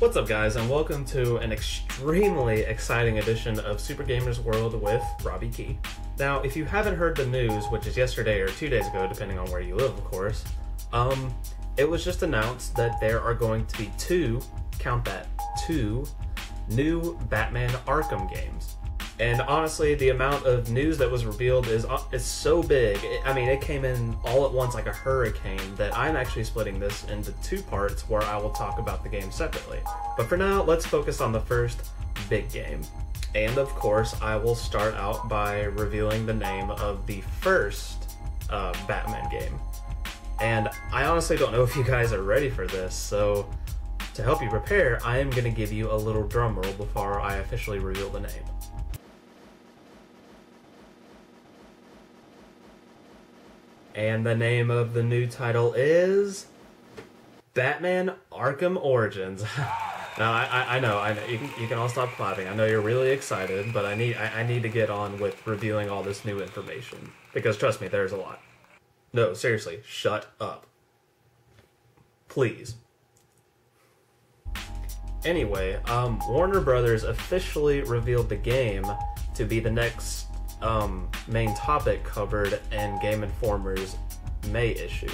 What's up guys, and welcome to an extremely exciting edition of Super Gamers World with Robbie Key. Now, if you haven't heard the news, which is yesterday or 2 days ago, depending on where you live, of course, it was just announced that there are going to be two new Batman Arkham games. And honestly, the amount of news that was revealed is so big. It came in all at once like a hurricane that I'm actually splitting this into two parts where I will talk about the game separately. But for now, let's focus on the first big game. And of course, I will start out by revealing the name of the first Batman game. And I honestly don't know if you guys are ready for this, so to help you prepare, I am going to give you a little drum roll before I officially reveal the name. And the name of the new title is Batman Arkham Origins. Now, I know, you can all stop clapping. I know you're really excited, but I need to get on with revealing all this new information. Because trust me, there's a lot. No, seriously, shut up. Please. Anyway, Warner Brothers officially revealed the game to be the next main topic covered in Game Informer's May issue.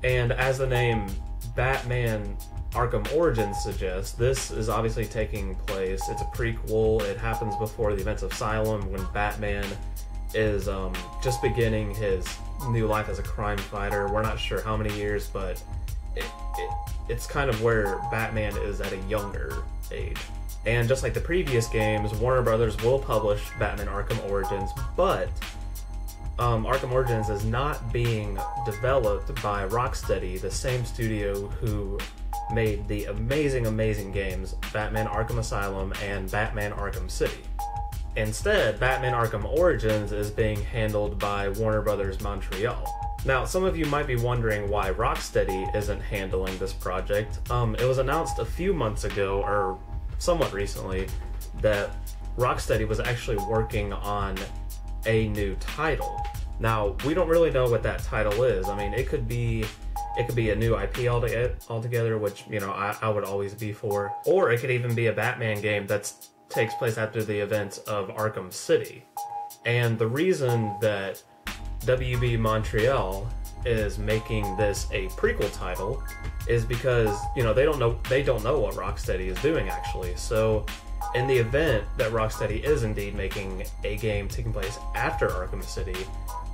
And as the name Batman Arkham Origins suggests, this is obviously taking place. It's a prequel. It happens before the events of Asylum when Batman is just beginning his new life as a crime fighter. We're not sure how many years, but it's kind of where Batman is at a younger age. And just like the previous games, Warner Brothers will publish Batman Arkham Origins, but Arkham Origins is not being developed by Rocksteady, the same studio who made the amazing games Batman Arkham Asylum and Batman Arkham City. Instead, Batman Arkham Origins is being handled by Warner Brothers Montreal. Now, some of you might be wondering why Rocksteady isn't handling this project. It was announced a few months ago, or somewhat recently, that Rocksteady was actually working on a new title. Now, we don't really know what that title is. I mean, it could be a new IP altogether, which, you know, I would always be for. Or it could even be a Batman game that takes place after the events of Arkham City. And the reason that WB Montreal is making this a prequel title is because, you know, they don't know what Rocksteady is doing actually. So in the event that Rocksteady is indeed making a game taking place after Arkham City,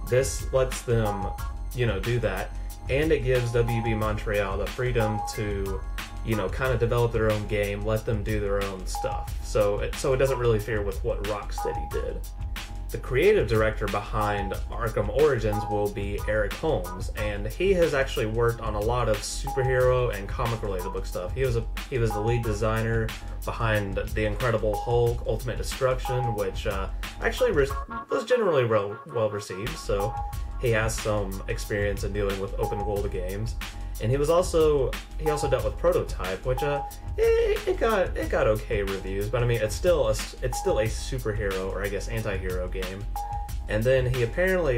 this lets them, you know, do that, and it gives WB Montreal the freedom to, you know, kind of develop their own game, let them do their own stuff. So it doesn't really interfere with what Rocksteady did. The creative director behind Arkham Origins will be Eric Holmes, and he has actually worked on a lot of superhero and comic-related book stuff. He was the lead designer behind The Incredible Hulk, Ultimate Destruction, which actually was generally well received. So he has some experience in dealing with open world games. And he also dealt with Prototype, which it got okay reviews, but I mean it's still a superhero, or I guess anti-hero game. And then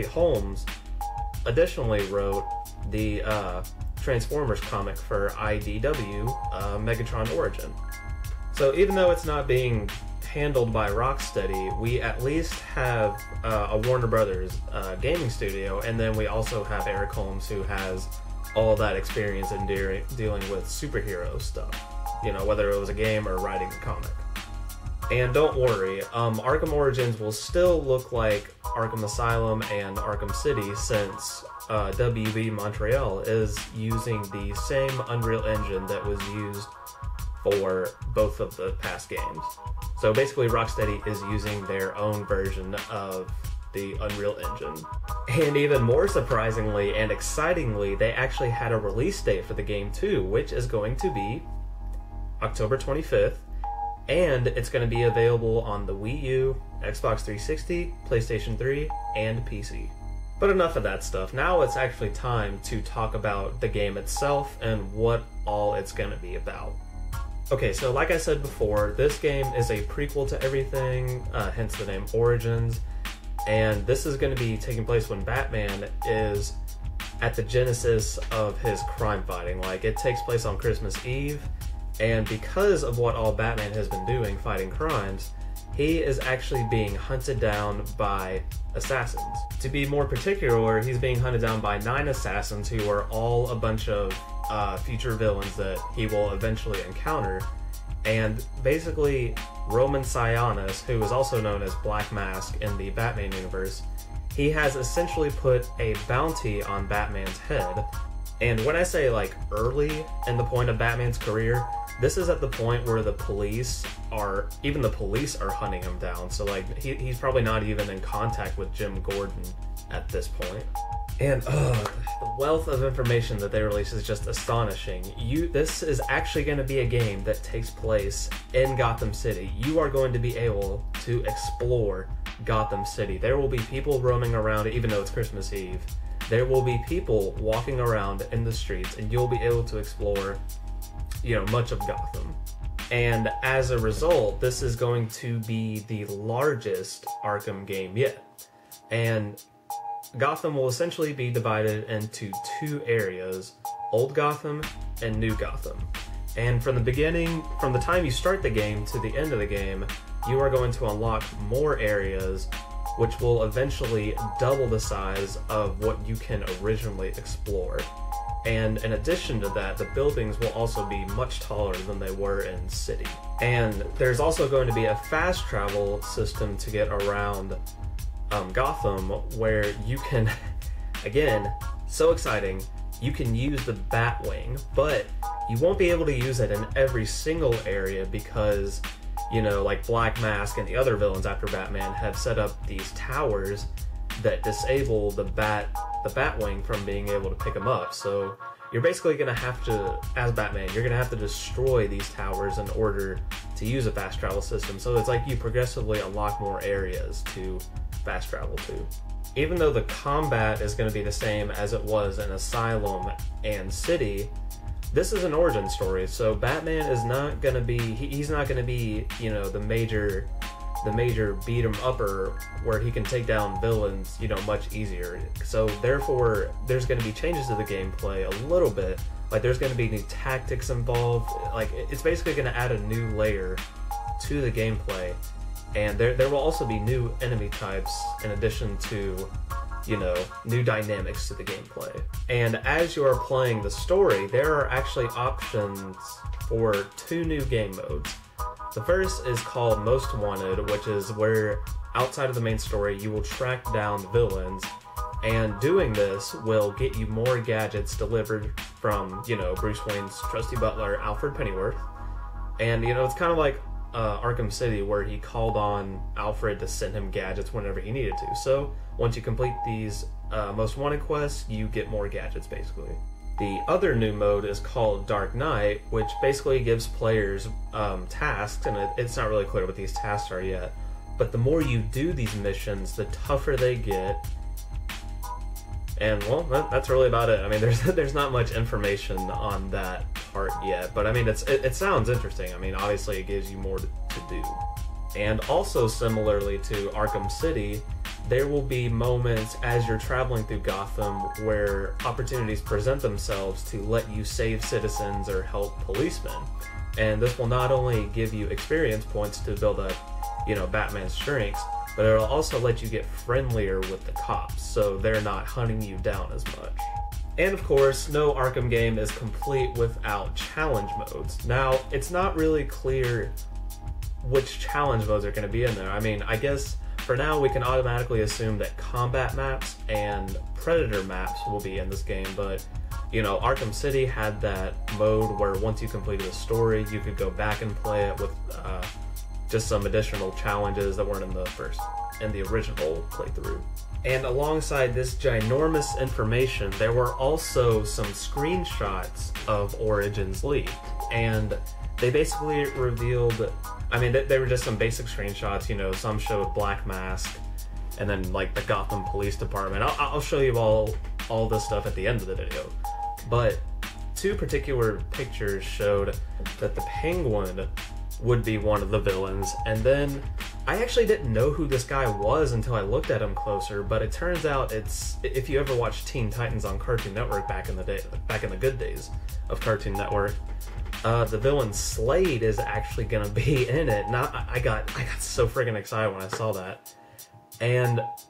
Holmes additionally wrote the Transformers comic for IDW, Megatron Origin. So even though it's not being handled by Rocksteady, we at least have a Warner Brothers gaming studio, and then we also have Eric Holmes, who has all that experience in dealing with superhero stuff, you know, whether it was a game or writing a comic. And don't worry, Arkham Origins will still look like Arkham Asylum and Arkham City, since WB Montreal is using the same Unreal Engine that was used for both of the past games. So basically Rocksteady is using their own version of the Unreal Engine. And even more surprisingly and excitingly, they actually had a release date for the game too, which is going to be October 25th, and it's going to be available on the Wii U, Xbox 360, PlayStation 3, and PC. But enough of that stuff. Now it's actually time to talk about the game itself and what all it's going to be about. Okay, so like I said before, this game is a prequel to everything, hence the name Origins. And this is going to be taking place when Batman is at the genesis of his crime fighting. Like, it takes place on Christmas Eve, And because of what all Batman has been doing, fighting crimes, he is actually being hunted down by assassins. To be more particular, he's being hunted down by 9 assassins who are all a bunch of future villains that he will eventually encounter. And basically, Roman Sionis, who is also known as Black Mask in the Batman universe, he has essentially put a bounty on Batman's head. And when I say like early in the point of Batman's career, this is at the point where the police are hunting him down. So like he's probably not even in contact with Jim Gordon at this point. And the wealth of information that they release is just astonishing. This is actually going to be a game that takes place in Gotham City. You are going to be able to explore Gotham City. There will be people roaming around, even though it's Christmas Eve. There will be people walking around in the streets, and you'll be able to explore, much of Gotham. And as a result, this is going to be the largest Arkham game yet. And Gotham will essentially be divided into 2 areas, Old Gotham and New Gotham. And from the time you start the game to the end of the game, you are going to unlock more areas, which will eventually double the size of what you can originally explore. And in addition to that, the buildings will also be much taller than they were in City. And there's also going to be a fast travel system to get around Gotham, where you can, again, so exciting, you can use the Batwing, but you won't be able to use it in every single area because, like Black Mask and the other villains after Batman have set up these towers that disable the Batwing from being able to pick them up. So you're basically going to have to, as Batman, you're going to have to destroy these towers in order to use a fast travel system. So it's like you progressively unlock more areas to fast travel to. Even though the combat is going to be the same as it was in Asylum and City, this is an origin story, so Batman is not going to be, he's not going to be, the major beat 'em upper where he can take down villains, much easier. So therefore, there's going to be changes to the gameplay a little bit. Like there's going to be new tactics involved. Like it's basically going to add a new layer to the gameplay. And there will also be new enemy types in addition to, new dynamics to the gameplay. And as you are playing the story, there are actually options for 2 new game modes. The first is called Most Wanted, which is where, outside of the main story, you will track down villains, and doing this will get you more gadgets delivered from, Bruce Wayne's trusty butler, Alfred Pennyworth. And, it's kind of like Arkham City, where he called on Alfred to send him gadgets whenever he needed to. So once you complete these Most Wanted quests, you get more gadgets, basically. The other new mode is called Dark Knight, which basically gives players tasks, and it's not really clear what these tasks are yet, but the more you do these missions, the tougher they get. And, well, that's really about it. I mean, there's not much information on that part yet, but I mean, it sounds interesting. I mean, obviously it gives you more to do. And also similarly to Arkham City, there will be moments as you're traveling through Gotham where opportunities present themselves to let you save citizens or help policemen. And this will not only give you experience points to build up, Batman's strengths, but it'll also let you get friendlier with the cops, so they're not hunting you down as much. And of course, no Arkham game is complete without challenge modes. Now, it's not really clear which challenge modes are going to be in there. I mean, I guess for now we can automatically assume that combat maps and predator maps will be in this game, but Arkham City had that mode where once you completed a story, you could go back and play it with just some additional challenges that weren't in the original playthrough. And alongside this ginormous information, there were also some screenshots of Origins leaked, and they basically revealed, I mean, they were just some basic screenshots, some showed Black Mask, and then like the Gotham Police Department. I'll show you all this stuff at the end of the video. But 2 particular pictures showed that the Penguin would be one of the villains, and then I actually didn't know who this guy was until I looked at him closer, but it turns out if you ever watched Teen Titans on Cartoon Network back in the good days of Cartoon Network, the villain Slade is actually gonna be in it. Now I got so freaking excited when I saw that.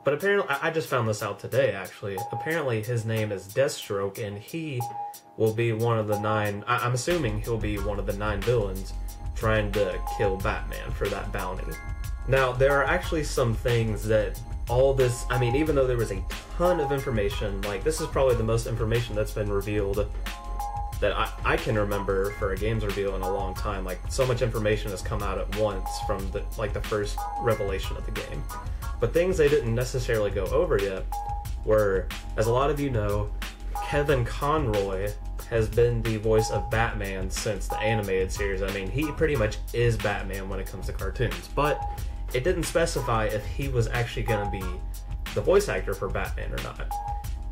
But apparently, I just found this out today, actually. Apparently, his name is Deathstroke, and he will be one of the 9... I'm assuming he'll be one of the 9 villains trying to kill Batman for that bounty. Now, there are actually some things that all this... I mean, even though there was a ton of information, like, this is probably the most information that's been revealed that I can remember for a games reveal in a long time. Like, so much information has come out at once from the first revelation of the game. But things they didn't necessarily go over yet were, as a lot of you know, Kevin Conroy has been the voice of Batman since the animated series. I mean, he pretty much is Batman when it comes to cartoons, but it didn't specify if he was actually going to be the voice actor for Batman or not.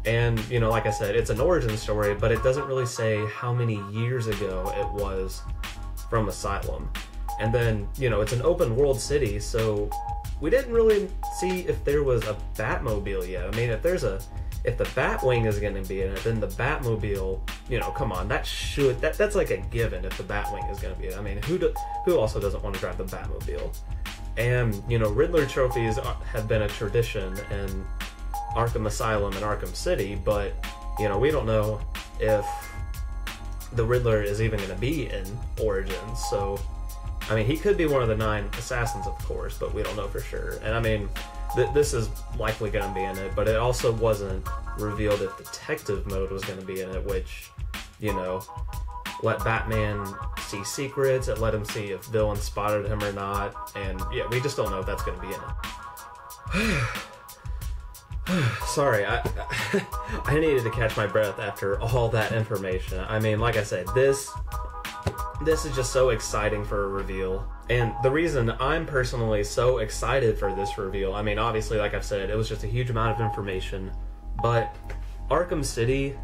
And, you know, like I said, it's an origin story, but it doesn't really say how many years ago it was from Asylum. And then, you know, it's an open world city, so we didn't really see if there was a Batmobile yet. I mean, if the Batwing is going to be in it, then the Batmobile, you know, come on, that's like a given if the Batwing is going to be in it. I mean, who also doesn't want to drive the Batmobile? And, you know, Riddler trophies have been a tradition in Arkham Asylum and Arkham City, but, you know, we don't know if the Riddler is even going to be in Origins, so... I mean, he could be one of the 9 assassins, of course, but we don't know for sure. And I mean, this is likely going to be in it, but it also wasn't revealed if detective mode was going to be in it, which, you know, let Batman see secrets, it let him see if villains spotted him or not, and yeah, we just don't know if that's going to be in it. Sorry, I needed to catch my breath after all that information. I mean, like I said, this is just so exciting for a reveal. And the reason I'm personally so excited for this reveal, I mean, obviously, like I've said, it was just a huge amount of information, but Arkham City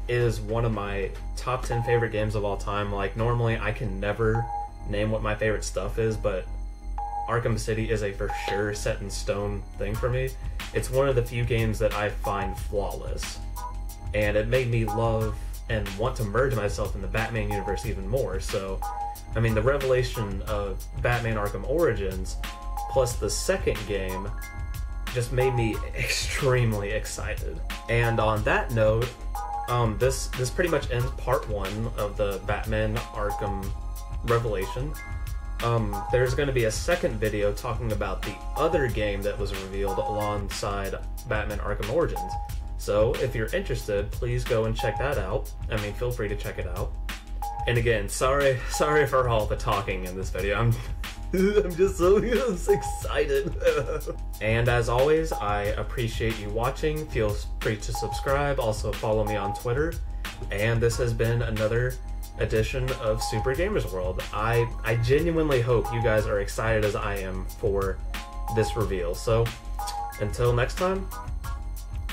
is one of my top 10 favorite games of all time. Like, normally I can never name what my favorite stuff is, but Arkham City is a for sure set in stone thing for me. It's one of the few games that I find flawless, and it made me love and want to merge myself in the Batman universe even more. So, I mean, the revelation of Batman Arkham Origins plus the second game just made me extremely excited. And on that note, this pretty much ends part 1 of the Batman Arkham revelation. There's going to be a second video talking about the other game that was revealed alongside Batman Arkham Origins. So, if you're interested, please go and check that out. I mean, feel free to check it out. And again, sorry for all the talking in this video. I'm just so excited. And as always, I appreciate you watching. Feel free to subscribe. Also, follow me on Twitter. And this has been another edition of Super Gamers World. I genuinely hope you guys are excited as I am for this reveal. So, until next time,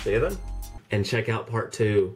see you then. And check out part 2.